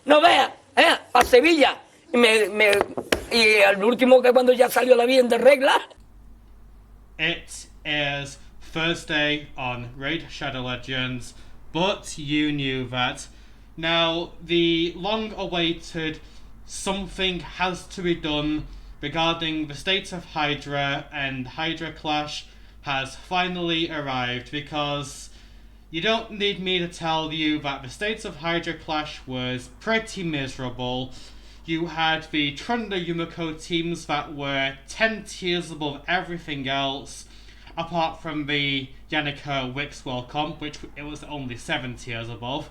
No vea, a Sevilla. Y al último que cuando ya salió la bien de regla. It is Thursday on Raid Shadow Legends, but you knew that. Now, the long-awaited something has to be done regarding the state of Hydra and Hydra Clash has finally arrived, because you don't need me to tell you that the state of Hydra Clash was pretty miserable. You had the Trunda Yumiko teams that were 10 tiers above everything else, apart from the Yannick Wix World Comp, which it was only 7 tiers above.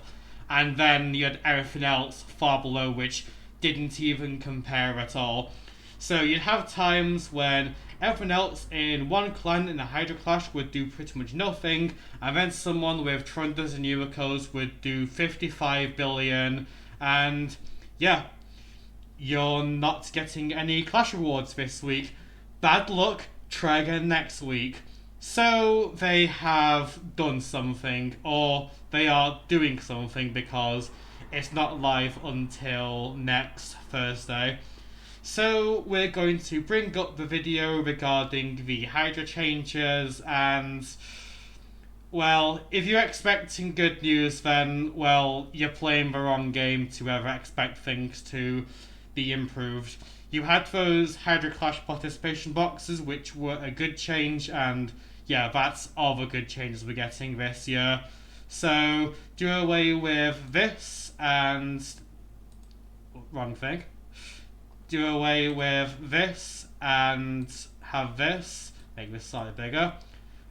And then you had everything else far below, which didn't even compare at all. So you'd have times when everyone else in one clan in a Hydra Clash would do pretty much nothing, and then someone with Trundas and Yumikos would do 55 billion, and yeah, you're not getting any Clash rewards this week. Bad luck, try again next week. So they have done something, or they are doing something, because it's not live until next Thursday. So we're going to bring up the video regarding the Hydra changes, and well, if you're expecting good news, then well, you're playing the wrong game to ever expect things to be improved. You had those Hydra Clash participation boxes, which were a good change, and yeah, that's all the good changes we're getting this year. So do away with this and wrong thing. Do away with this and have this. Make this slightly bigger,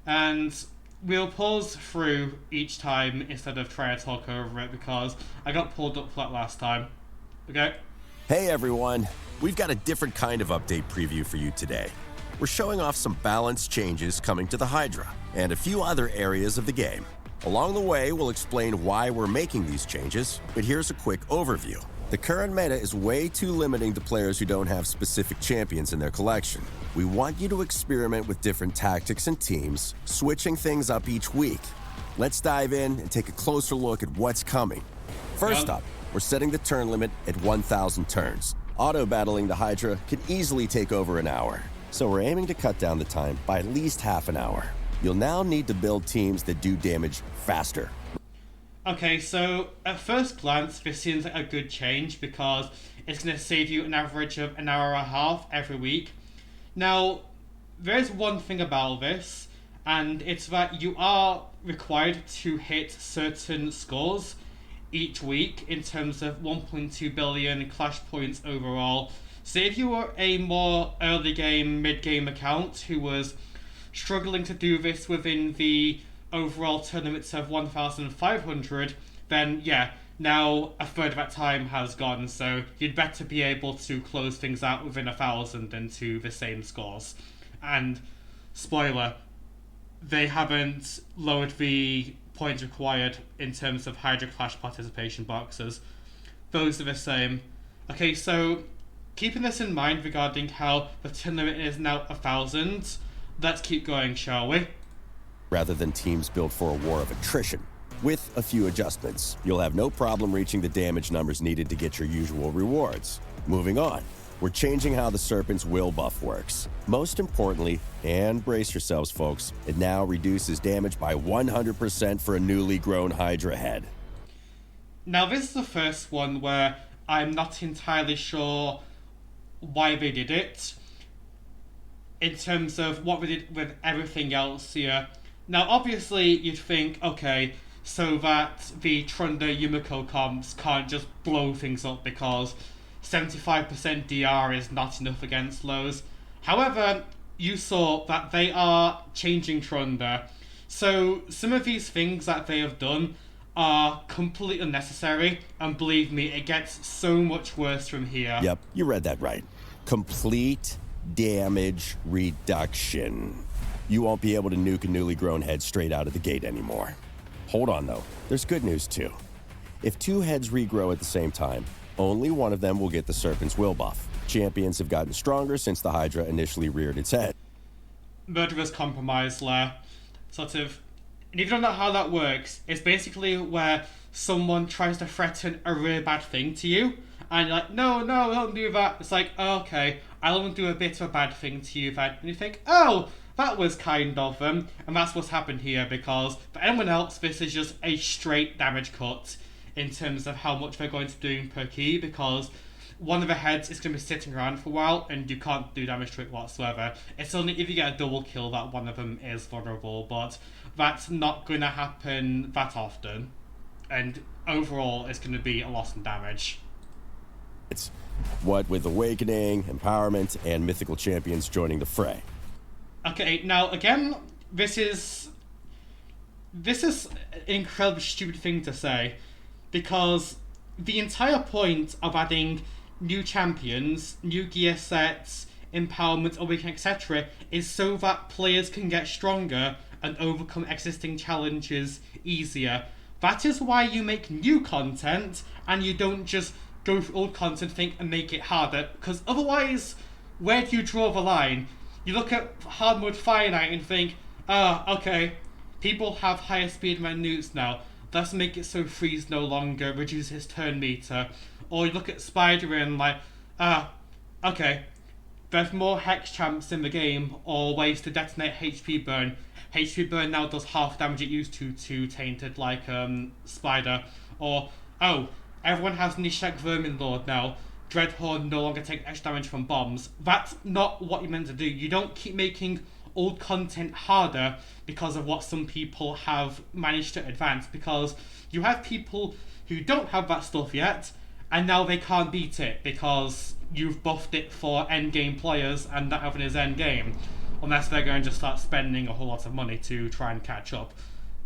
and we'll pause through each time instead of trying to talk over it, because I got pulled up for that last time. Okay. Hey everyone, we've got a different kind of update preview for you today. We're showing off some balanced changes coming to the Hydra, and a few other areas of the game. Along the way, we'll explain why we're making these changes, but here's a quick overview. The current meta is way too limiting to players who don't have specific champions in their collection. We want you to experiment with different tactics and teams, switching things up each week. Let's dive in and take a closer look at what's coming. First up, we're setting the turn limit at 1,000 turns. Auto-battling the Hydra can easily take over an hour, so we're aiming to cut down the time by at least half an hour. You'll now need to build teams that do damage faster. Okay, so at first glance, this seems like a good change, because it's going to save you an average of an hour and a half every week. Now, there's one thing about this, and it's that you are required to hit certain scores each week in terms of 1.2 billion Clash points overall. So if you were a more early game, mid game account who was struggling to do this within the overall turn limits of 1,500, then yeah, now a third of that time has gone, so you'd better be able to close things out within 1,000 and to the same scores. And spoiler, they haven't lowered the points required in terms of Hydra Clash participation boxes. Those are the same. Okay, so keeping this in mind regarding how the turn limit is now 1,000, let's keep going, shall we? Rather than teams built for a war of attrition. With a few adjustments, you'll have no problem reaching the damage numbers needed to get your usual rewards. Moving on, we're changing how the Serpent's will buff works. Most importantly, and brace yourselves folks, it now reduces damage by 100% for a newly grown Hydra head. Now this is the first one where I'm not entirely sure why they did it, in terms of what they did with everything else here. Now obviously you'd think, okay, so that the Trunda Yumiko comps can't just blow things up because 75% DR is not enough against lows. However, you saw that they are changing Trunda. So some of these things that they have done are completely unnecessary, and believe me, it gets so much worse from here. Yep, you read that right. Complete damage reduction. You won't be able to nuke a newly grown head straight out of the gate anymore. Hold on though, there's good news too. If two heads regrow at the same time, only one of them will get the Serpent's will buff. Champions have gotten stronger since the Hydra initially reared its head. Murderous compromise lair. Sort of And if you don't know how that works, it's basically where someone tries to threaten a really bad thing to you, and you're like, no, don't do that. It's like, oh, okay, I'll only do a bit of a bad thing to you then. And you think, oh, that was kind of them. And that's what's happened here, because for anyone else, this is just a straight damage cut in terms of how much they're going to be doing per key, because one of the heads is going to be sitting around for a while and you can't do damage to it whatsoever. It's only if you get a double kill that one of them is vulnerable, but that's not going to happen that often. And overall, it's going to be a loss in damage. It's what with Awakening, Empowerment, and Mythical Champions joining the fray. Okay, now again, this is an incredibly stupid thing to say, because the entire point of adding new champions, new gear sets, empowerment, awakening, etc. is so that players can get stronger and overcome existing challenges easier. That is why you make new content, and you don't just go through old content and make it harder, because otherwise, where do you draw the line? You look at hard mode Fire Knight and think, okay, people have higher speed than newts now. Let's make it so Freeze no longer reduces his turn meter. Or you look at Spider and like, okay, there's more Hex champs in the game, or ways to detonate HP burn. HP burn now does half damage it used to Tainted, like Spider. Or, oh, everyone has Nishak Vermin Lord now. Dreadhorn no longer takes extra damage from bombs. That's not what you're meant to do. You don't keep making old content harder because of what some people have managed to advance, because you have people who don't have that stuff yet, and now they can't beat it because you've buffed it for endgame players and that everything is endgame. Unless they're going to just start spending a whole lot of money to try and catch up.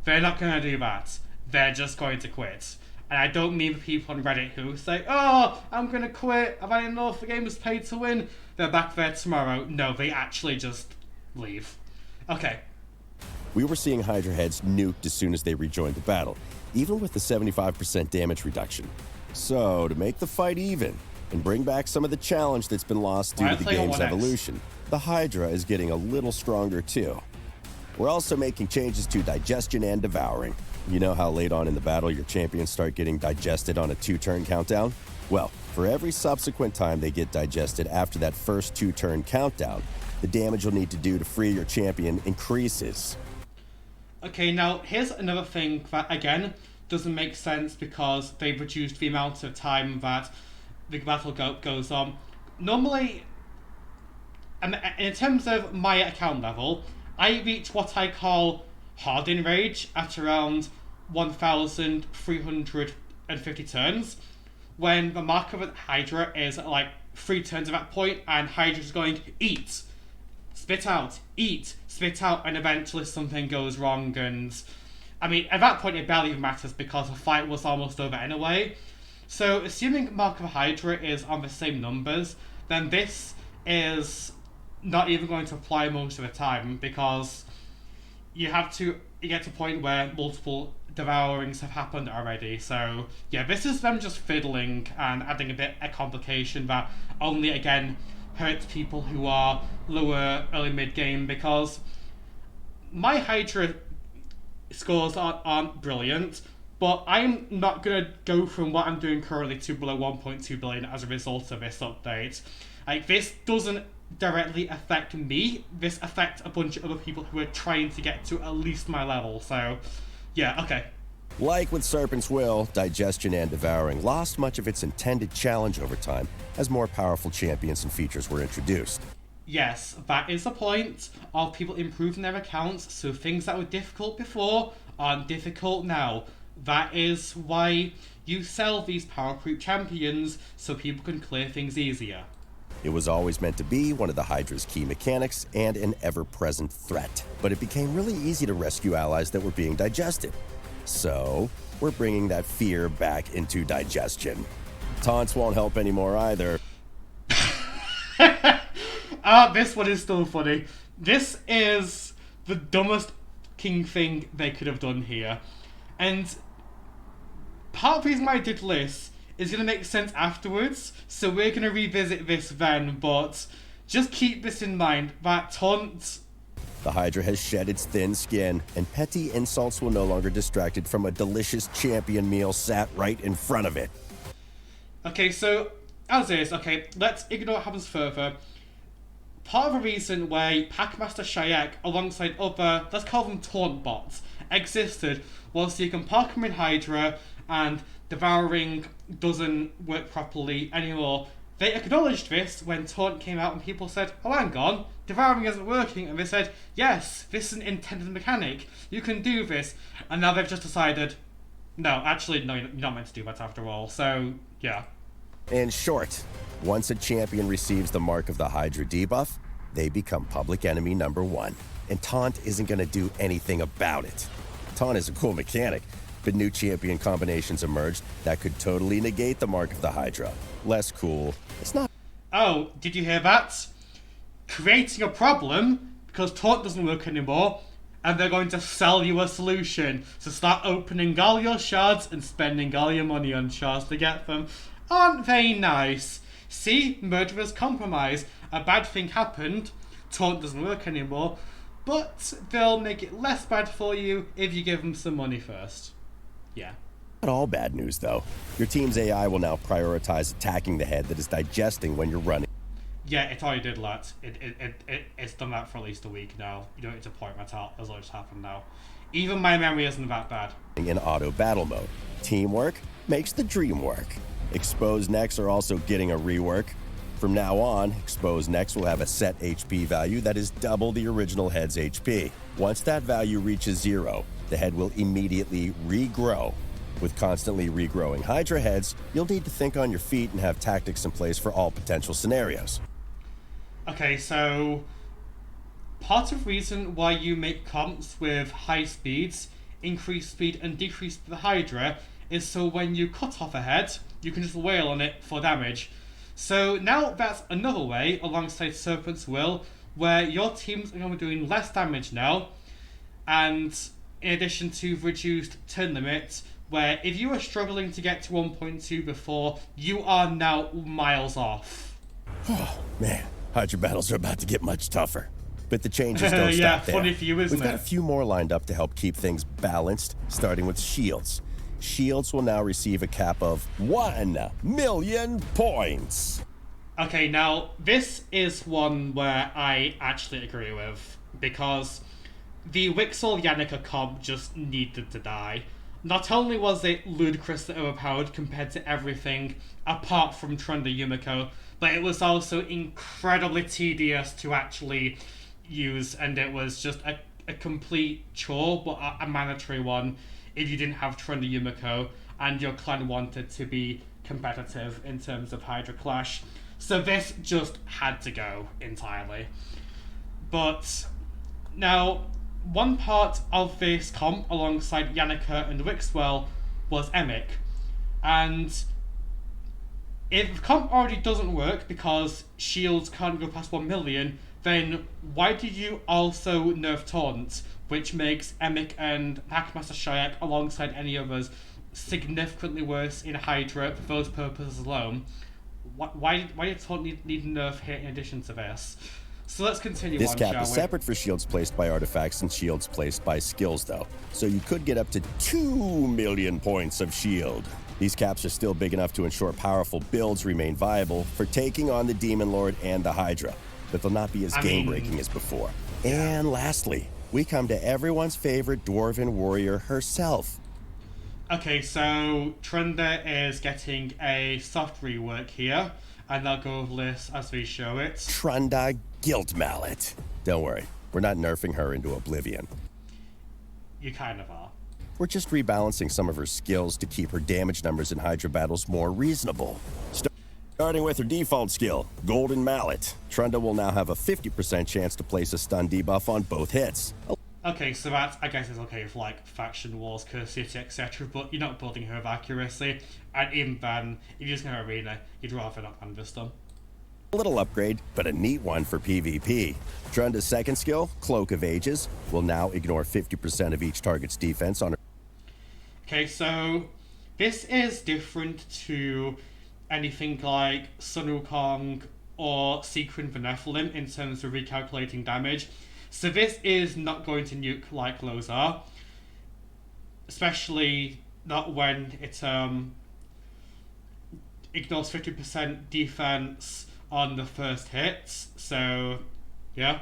They're not going to do that. They're just going to quit. And I don't mean the people on Reddit who say, oh, I'm going to quit, I've had enough, the game was paid to win, they're back there tomorrow. No, they actually just leave. Okay. We were seeing Hydra heads nuked as soon as they rejoined the battle, even with the 75% damage reduction. So, to make the fight even, and bring back some of the challenge that's been lost due to the game's evolution, the Hydra is getting a little stronger too. We're also making changes to digestion and devouring. You know how late on in the battle your champions start getting digested on a 2-turn countdown? Well, for every subsequent time they get digested after that first 2-turn countdown, the damage you'll need to do to free your champion increases. Okay, now here's another thing that, again, doesn't make sense because they've reduced the amount of time that the battle goes on. Normally, in terms of my account level, I reach what I call Harden Rage at around 1,350 turns, when the mark of a Hydra is at like 3 turns at that point, and Hydra's going, eat, spit out, eat, spit out, and eventually something goes wrong, and I mean, at that point it barely even matters because the fight was almost over anyway. So, assuming mark of a Hydra is on the same numbers, then this is not even going to apply most of the time, because you get to a point where multiple devourings have happened already. So yeah, this is them just fiddling and adding a bit of complication that only again hurts people who are lower early mid game, because my Hydra scores aren't brilliant, but I'm not going to go from what I'm doing currently to below 1.2 billion as a result of this update. Like, this doesn't directly affect me, this affects a bunch of other people who are trying to get to at least my level, so yeah, okay. Like with Serpent's Will, Digestion and Devouring lost much of its intended challenge over time as more powerful champions and features were introduced. Yes, that is the point of people improving their accounts, so things that were difficult before aren't difficult now. That is why you sell these power creep champions, so people can clear things easier. It was always meant to be one of the Hydra's key mechanics and an ever-present threat, but it became really easy to rescue allies that were being digested. So, we're bringing that fear back into digestion. Taunts won't help anymore either. This one is still funny. This is the dumbest king thing they could have done here. And part of the reason why I did this is going to make sense afterwards, so we're going to revisit this then, but just keep this in mind, that taunt The Hydra has shed its thin skin, and petty insults will no longer distract it from a delicious champion meal sat right in front of it. Okay, so, as is, okay, let's ignore what happens further. Part of the reason why Packmaster Shayak, alongside other, let's call them taunt bots, existed was so you can park them in Hydra, and devouring doesn't work properly anymore. They acknowledged this when taunt came out and people said, oh hang on, devouring isn't working, and they said, yes, this is an intended mechanic, you can do this, and now they've just decided, no, actually, no, you're not meant to do that after all, so, yeah. In short, once a champion receives the Mark of the Hydra debuff, they become public enemy number 1, and Taunt isn't going to do anything about it. Taunt is a cool mechanic, but new champion combinations emerged that could totally negate the Mark of the Hydra. Less cool. It's not. Oh, did you hear that? Creating a problem because Taunt doesn't work anymore, and they're going to sell you a solution. So start opening all your shards and spending all your money on shards to get them. Aren't they nice? See, murderers compromise. A bad thing happened, Taunt doesn't work anymore, but they'll make it less bad for you if you give them some money first. Yeah. Not all bad news, though. Your team's AI will now prioritize attacking the head that is digesting when you're running. Yeah, it already did that. It's done that for at least a week now. You don't need to point that out as though it's happened now. Even my memory isn't that bad. In auto battle mode. Teamwork makes the dream work. Exposed necks are also getting a rework. From now on, exposed necks will have a set HP value that is double the original head's HP. Once that value reaches 0, the head will immediately regrow. With constantly regrowing Hydra heads, you'll need to think on your feet and have tactics in place for all potential scenarios. Okay, so part of the reason why you make comps with high speeds, increased speed and decreased speed of the Hydra is so when you cut off a head, you can just wail on it for damage. So now that's another way, alongside Serpent's Will, where your teams are going to be doing less damage now, and in addition to reduced turn limits, where if you were struggling to get to 1.2 before, you are now miles off. Oh, man. Hydra battles are about to get much tougher. But the changes don't yeah, stop there. funny for you, isn't We've got it? a few more lined up to help keep things balanced, starting with shields. Shields will now receive a cap of 1,000,000 points. Okay, now this is one where I actually agree with, because the Wixel Yannicka comp just needed to die. Not only was it ludicrously overpowered compared to everything apart from Trunda Yumiko, but it was also incredibly tedious to actually use, and it was just a complete chore, but a mandatory one if you didn't have Trunda Yumiko and your clan wanted to be competitive in terms of Hydra Clash. So this just had to go entirely. But now, one part of this comp alongside Yannicka and Wixwell was Emic. And if the comp already doesn't work because shields can't go past 1 million, then why did you also nerf Taunt, which makes Emic and Packmaster Shayak alongside any others significantly worse in Hydra for those purposes alone? Why did Taunt need a nerf here in addition to this? So let's continue This on, cap shall is we? separate for shields placed by artifacts and shields placed by skills, though. So you could get up to 2 million points of shield. These caps are still big enough to ensure powerful builds remain viable for taking on the Demon Lord and the Hydra, but they'll not be as game-breaking as before. And lastly, we come to everyone's favorite Dwarven warrior herself. Okay, so Trunda is getting a soft rework here, and I'll go over this as we show it. Trunda Guilt Mallet. Don't worry, we're not nerfing her into oblivion. You kind of are. We're just rebalancing some of her skills to keep her damage numbers in Hydra battles more reasonable. Starting with her default skill, Golden Mallet, Trunda will now have a 50% chance to place a stun debuff on both hits. Okay, so that, I guess, is okay for, like, faction wars, curse city, etc., but you're not building her with accuracy, and even then, if you're just going to arena, you'd rather not have this done. A little upgrade, but a neat one for PvP. Trunda's second skill, Cloak of Ages, will now ignore 50% of each target's defense on her. Okay, so this is different to anything like Sun Wukong or Secret Benevolent in terms of recalculating damage. So this is not going to nuke like those are. Especially not when it ignores 50% defense on the first hits. So, yeah.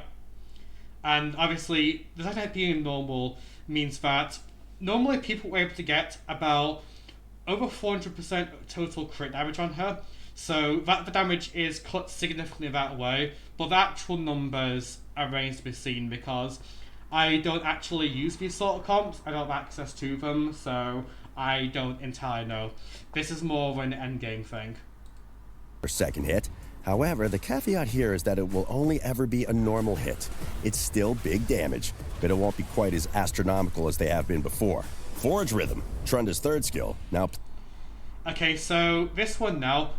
And obviously, the attack being normal means that normally people were able to get about over 400% total crit damage on her. So that the damage is cut significantly that way, but the actual numbers are remains to be seen because I don't actually use these sort of comps. I don't have access to them, so I don't entirely know. This is more of an endgame thing. Second hit. However, the caveat here is that it will only ever be a normal hit. It's still big damage, but it won't be quite as astronomical as they have been before. Forge Rhythm, Trunda's third skill, now... Okay, so this one now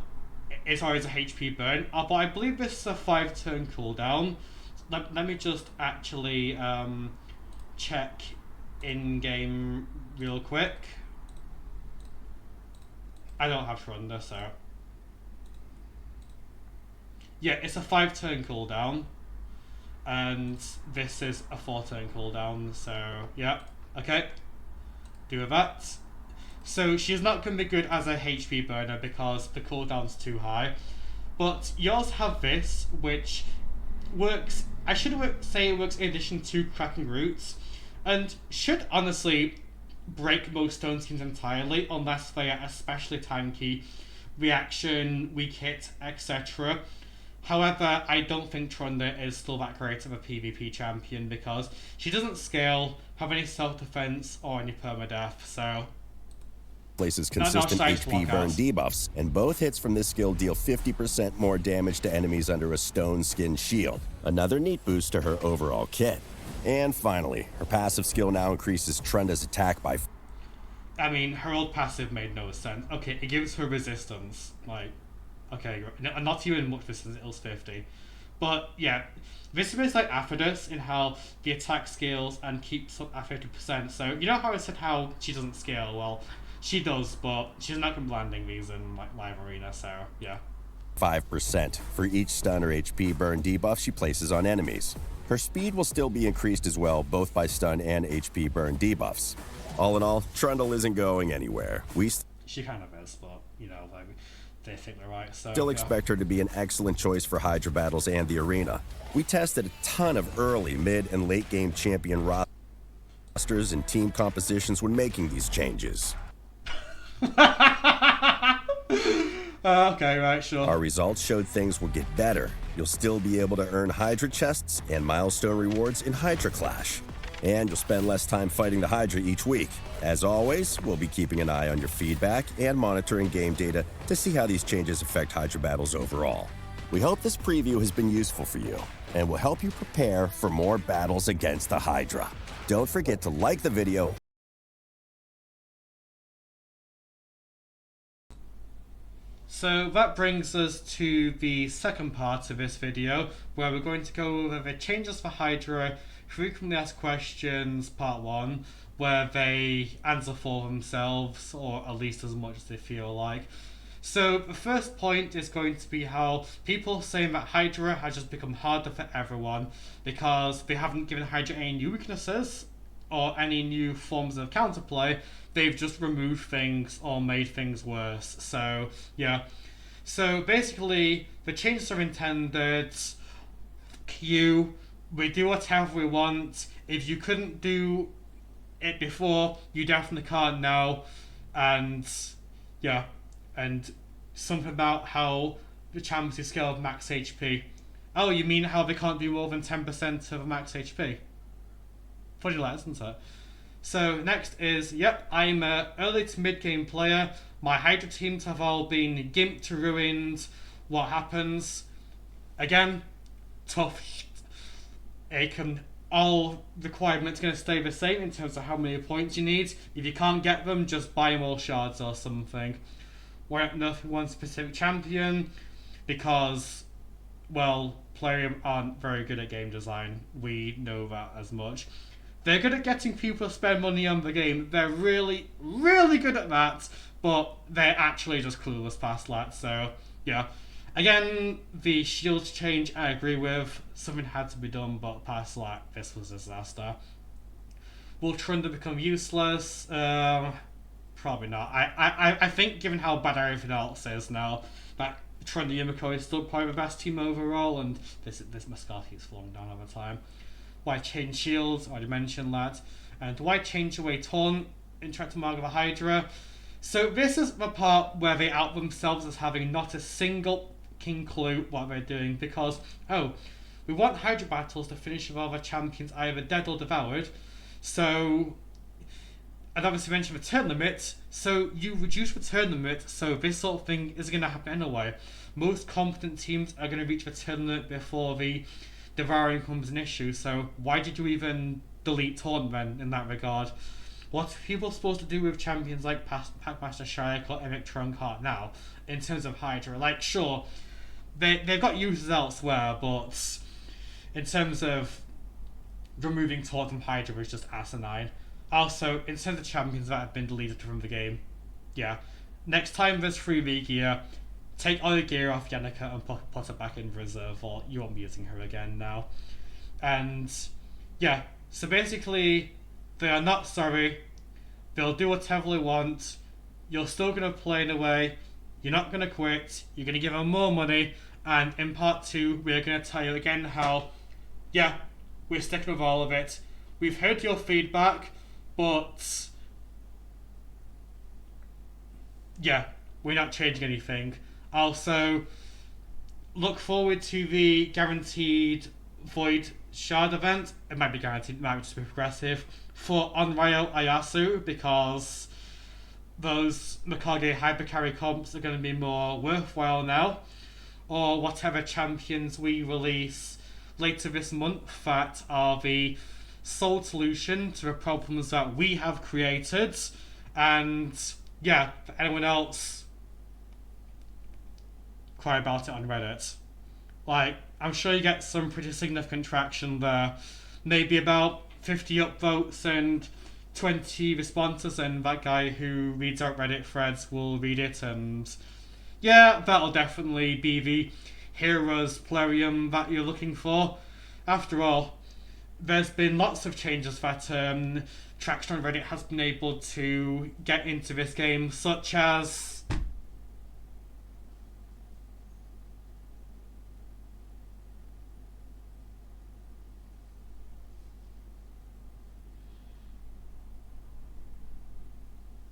is always a HP burn, but I believe this is a 5-turn cooldown. Let me just actually check in-game real quick. I don't have Trunda, so... Yeah, it's a 5-turn cooldown, and this is a 4-turn cooldown, so yeah, okay, do that. So she's not going to be good as a HP burner because the cooldown's too high, but yours have this, which works, I should say it works in addition to cracking roots, and should honestly break most stone skins entirely, unless they are especially tanky, reaction, weak hit, etc. However, I don't think Trunda is still that great of a PvP champion because she doesn't scale, have any self-defense, or any permadeath, so... Places consistent HP burn debuffs, and both hits from this skill deal 50% more damage to enemies under a stone skin shield. Another neat boost to her overall kit. And finally, her passive skill now increases Trunda's attack by... I mean, her old passive made no sense. Okay, it gives her resistance, like... Okay, not even much resistance, it was 50. But yeah, this is like Aphrodis in how the attack scales and keeps up at 50%. So you know how I said how she doesn't scale? Well, she does, but she's not going to be landing these in like live arena, so yeah. 5% for each stun or HP burn debuff she places on enemies. Her speed will still be increased as well, both by stun and HP burn debuffs. All in all, Trundle isn't going anywhere. She kind of is, but you know, like... They think they're right, so... Still expect her to be an excellent choice for Hydra battles and the arena. We tested a ton of early, mid, and late game champion rosters and team compositions when making these changes. Okay, right, sure. Our results showed things will get better. You'll still be able to earn Hydra chests and milestone rewards in Hydra Clash. And you'll spend less time fighting the Hydra each week. As always, we'll be keeping an eye on your feedback and monitoring game data to see how these changes affect Hydra battles overall. We hope this preview has been useful for you and will help you prepare for more battles against the Hydra. Don't forget to like the video. So that brings us to the second part of this video, where we're going to go over the changes for Hydra, frequently asked questions, part 1, where they answer for themselves, or at least as much as they feel like. So the first point is going to be how people saying that Hydra has just become harder for everyone because they haven't given Hydra any new weaknesses or any new forms of counterplay. They've just removed things or made things worse. So yeah, so basically the changes are intended. We do whatever we want. If you couldn't do it before, you definitely can't now. And yeah, and something about how the champions scale of max HP. Oh, you mean how they can't do more than 10% of max HP? Pretty light, isn't it? So next is, yep, I'm an early to mid game player. My Hydra teams have all been gimped to ruined. What happens? Again, tough shit. All requirements going to stay the same in terms of how many points you need. If you can't get them, just buy more shards or something. Why not one specific champion? Because, well, Plarium aren't very good at game design. We know that as much. They're good at getting people to spend money on the game. They're really, really good at that, but they're actually just clueless past that, so, yeah. Again, the shield change I agree with. Something had to be done, but past that, this was a disaster. Will Trundle become useless? Probably not. I think given how bad everything else is now, that Trundle Yumiko is still probably the best team overall, and this Mascot keeps falling down over time. Why change shields? I already mentioned that. And why change away Taunt? Interact with the Hydra. So this is the part where they out themselves as having not a single king clue what they're doing, because, oh, we want Hydra battles to finish with other champions either dead or devoured, so, and obviously mentioned the turn limit, so you reduce the turn limit, so this sort of thing is going to happen anyway. Most competent teams are going to reach the turn limit before the devouring becomes an issue, so why did you even delete Taunt then in that regard? What are people supposed to do with champions like Packmaster Shrike or Emic Trunkheart now, in terms of Hydra? Like, sure, they've got uses elsewhere, but in terms of removing Taunt from Hydra was just asinine. Also, in terms of champions that have been deleted from the game, yeah, next time there's 3v gear, take all your gear off Yannicka and put it back in reserve, or you won't be using her again now. And, yeah, so basically, they are not sorry. They'll do whatever they want. You're still going to play in a way. You're not going to quit. You're going to give them more money. And in part 2, we're going to tell you again how, yeah, we're sticking with all of it. We've heard your feedback, but yeah, we're not changing anything. Also, look forward to the guaranteed Void Shard event. It might be guaranteed, it might just be progressive, for Onryo Ayasu, because those Mikage Hypercarry comps are going to be more worthwhile now. Or whatever champions we release later this month that are the sole solution to the problems that we have created. And yeah, for anyone else, cry about it on Reddit. Like, I'm sure you get some pretty significant traction there. Maybe about 50 upvotes and 20 responses, and that guy who reads out Reddit threads will read it, and yeah, that'll definitely be the heroes Plarium that you're looking for. After all, there's been lots of changes that traction on Reddit has been able to get into this game, such as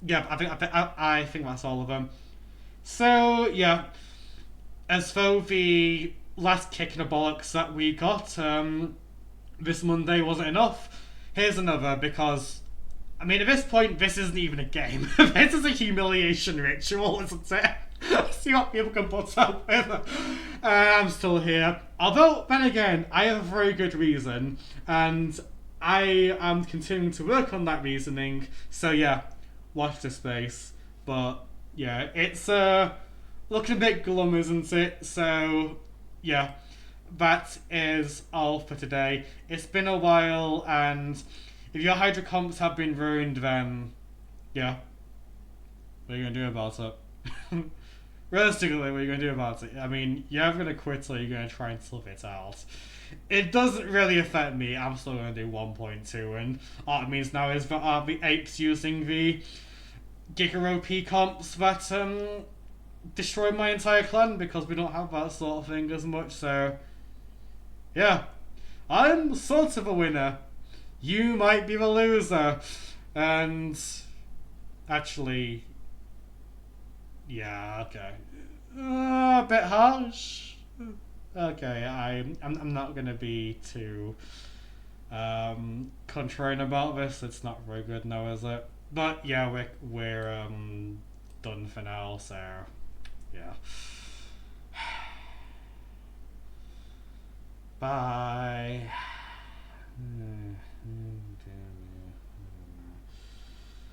yeah, I think that's all of them. So yeah, as though the last kick in the bollocks that we got this Monday wasn't enough, here's another, because I mean, at this point, this isn't even a game. This is a humiliation ritual, isn't it? See what people can put up with. I'm still here. Although, then again, I have a very good reason, and I am continuing to work on that reasoning. So yeah, watch this space. But yeah, it's looking a bit glum, isn't it? So yeah, that is all for today. It's been a while, and if your Hydra comps have been ruined, then yeah, what are you gonna do about it? Realistically, what are you gonna do about it? I mean, you're either gonna quit or you're gonna try and tough it out. It doesn't really affect me. I'm still gonna do 1.2, and all it means now is that the apes using the Giga OP comps that destroy my entire clan, because we don't have that sort of thing as much. So yeah, I'm sort of a winner. You might be the loser. And actually, yeah, okay, a bit harsh. Okay, I'm not gonna be too contrarian about this. It's not very good now, is it? But yeah, we're done for now. So yeah. Bye.